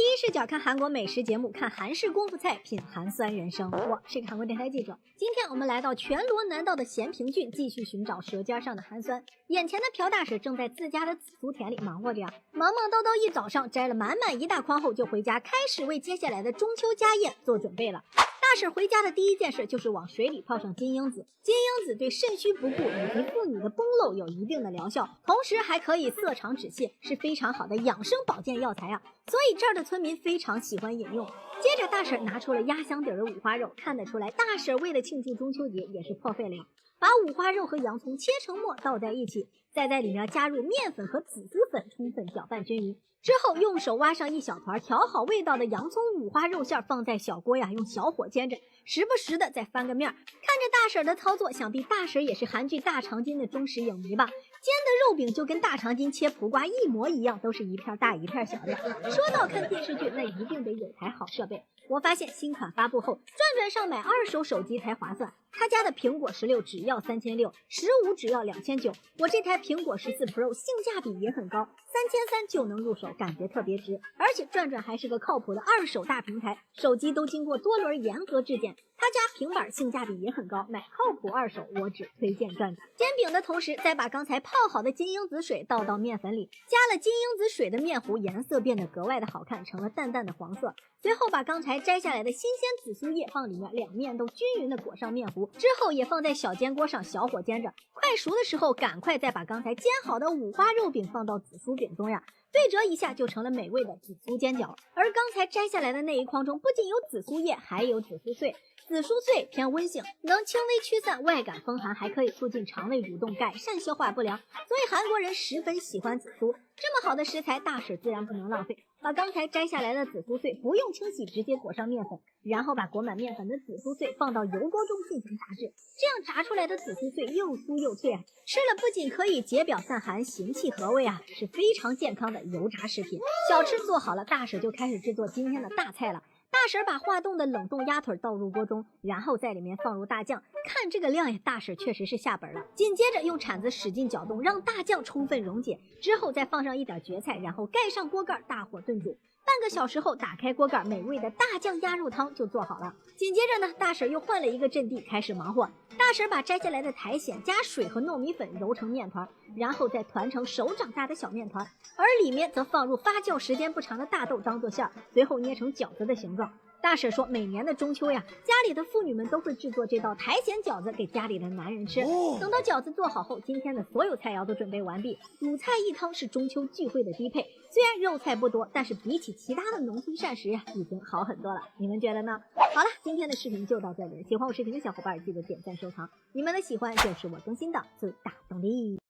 第一视角看韩国美食节目，看韩式功夫菜，品寒酸人生。我是个韩国电台记者，今天我们来到全罗南道的咸平郡，继续寻找舌尖上的寒酸。眼前的朴大婶正在自家的紫苏田里忙活着呀，忙忙叨叨一早上摘了满满一大筐后，就回家开始为接下来的中秋家宴做准备了。大婶回家的第一件事就是往水里泡上金樱子，金樱子对肾虚不固以及妇女的崩漏有一定的疗效，同时还可以色肠止泻，是非常好的养生保健药材啊，所以这儿的村民非常喜欢饮用。接着大婶拿出了压箱底的五花肉，看得出来大婶为了庆祝中秋节也是破费了呀。把五花肉和洋葱切成末倒在一起，再在里面加入面粉和紫苏粉，充分搅拌均匀。之后用手挖上一小团调好味道的洋葱五花肉馅放在小锅呀，用小火煎着，时不时的再翻个面。看着大婶的操作，想必大婶也是韩剧大长今的忠实影迷吧。煎的肉饼就跟大长今切苦瓜一模一样，都是一片大一片小的。说到看电视剧，那一定得有台好设备。我发现新款发布后，转转上买二手手机才划算。他家的苹果16只要3600，15只要2900。我这台苹果14 Pro 性价比也很高，3300就能入手，感觉特别值。而且转转还是个靠谱的二手大平台，手机都经过多轮严格质检。他家平板性价比也很高，买靠谱二手我只推荐转转。煎饼的同时，再把刚才泡好的金樱子水倒到面粉里，加了金樱子水的面糊颜色变得格外的好看，成了淡淡的黄色。随后把刚才摘下来的新鲜紫苏叶放里面，两面都均匀的裹上面糊，之后也放在小煎锅上小火煎着，快熟的时候赶快再把刚才煎好的五花肉饼放到紫苏饼中呀，对折一下就成了美味的紫苏煎饺。而刚才摘下来的那一筐中不仅有紫苏叶，还有紫苏碎。紫苏碎偏温性，能轻微驱散外感风寒，还可以促进肠胃蠕动，改善消化不良，所以韩国人十分喜欢紫苏。这么好的食材，大婶自然不能浪费，把刚才摘下来的紫苏碎不用清洗，直接裹上面粉，然后把裹满面粉的紫苏碎放到油锅中进行炸制，这样炸出来的紫苏碎又酥又脆啊，吃了不仅可以解表散寒、行气和胃啊，是非常健康的油炸食品。小吃做好了，大婶就开始制作今天的大菜了。大婶把化冻的冷冻鸭腿倒入锅中，然后在里面放入大酱，看这个量呀，大婶确实是下本了。紧接着用铲子使劲搅动，让大酱充分溶解，之后再放上一点蕨菜，然后盖上锅盖，大火炖煮。半个小时后打开锅盖，美味的大酱鸭肉汤就做好了。紧接着呢，大婶又换了一个阵地开始忙活。大婶把摘下来的苔藓加水和糯米粉揉成面团，然后再团成手掌大的小面团，而里面则放入发酵时间不长的大豆当做馅儿，随后捏成饺子的形状。大婶说，每年的中秋呀，家里的妇女们都会制作这道苔藓饺子给家里的男人吃。等到饺子做好后，今天的所有菜肴都准备完毕，5菜1汤是中秋聚会的低配。虽然肉菜不多，但是比起其他的农村膳食呀，已经好很多了。你们觉得呢？好了，今天的视频就到这里，喜欢我视频的小伙伴记得点赞收藏，你们的喜欢就是我更新的最大动力。